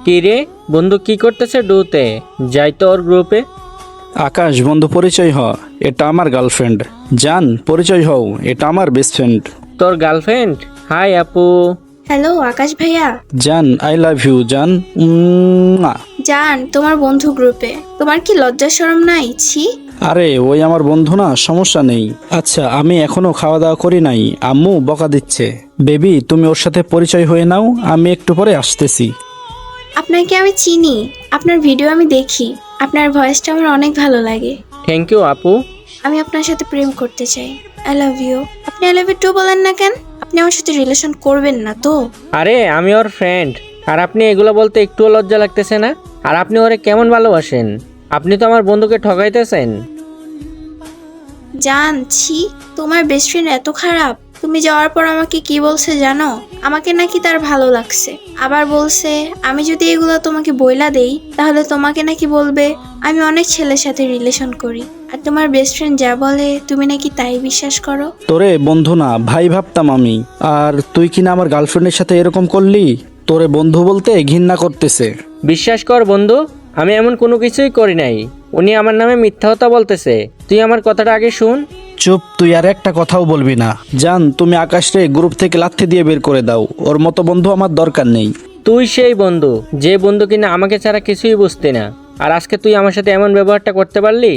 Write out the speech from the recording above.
কি রে বন্ধু, কি করতেছে ডুতে? যাই তো ওর গ্রুপে। আকাশ বন্ধু পরিচয় হ, এটা আমার গার্লফ্রেন্ড। জান পরিচয় হও, এটা আমার বেস্ট ফ্রেন্ড। তোর গার্লফ্রেন্ড? হাই আপু। হ্যালো আকাশ ভাইয়া। জান আই লাভ ইউ জান। উম্মুয়া। জান তোমার বন্ধু গ্রুপে, তোমার কি লজ্জা শরম নাই? ছি। আরে ওই আমার বন্ধু না, সমস্যা নেই। আচ্ছা আমি এখনো খাওয়া দাওয়া করি নাই, আম্মু বকা দিচ্ছে। বেবি তুমি ওর সাথে পরিচয় হয়ে নাও, আমি একটু পরে আসতেছি। আপনাকে আমি চিনি, আপনার ভিডিও আমি দেখি, আপনার ভয়েসটা আমার অনেক ভালো লাগে। থ্যাংক ইউ আপু। আমি আপনার সাথে প্রেম করতে চাই। I love you. আপনি আই লাভ ইউ টু বলেন না কেন? আপনি আমার সাথে রিলেশন করবেন না তো? আরে আমি ওর ফ্রেন্ড, আর আপনি এগুলো বলতে একটুও লজ্জা লাগতেছে না? আর আপনি ওরে কেমন ভালোবাসেন? আপনি তো আমার বন্ধুকে ঠকাইতেছেন। জানছি তোমার বেস্ট ফ্রেন্ড এত খারাপ। তুমি যাওয়ার পর আমাকে কি বলছে জানো? আমাকে নাকি তার ভালো লাগছে, আবার বলছে আমি যদি এগুলো তোমাকে বইলা দেই তাহলে তোমাকে নাকি বলবে আমি অনেক ছেলের সাথে রিলেশন করি। আর তোমার বেস্ট ফ্রেন্ড যা বলে তুমি নাকি তাই বিশ্বাস করো। তোরে বন্ধু না ভাই ভাবতাম আমি, আর তুই কিনা আমার গার্লফ্রেন্ডের সাথে এরকম করলি। তোরে বন্ধু বলতে ঘৃণা করতেছে। বিশ্বাস কর বন্ধু, আমি এমন কোনো কিছুই করি নাই। উনি আমার নামে মিথ্যা কথা বলতেছে। তুই আমার কথাটা আগে শুন। চুপ, তুই আর একটা কথাও বলবি না। জান তুমি আকাশরে গ্রুপ থেকে লাথি দিয়ে বের করে দাও, ওর মতো বন্ধু আমার দরকার নেই। তুই সেই বন্ধু, যে বন্ধু কিনা আমাকে ছাড়া কিছুই বুঝতি না, আর আজকে তুই আমার সাথে এমন ব্যবহারটা করতে পারলি।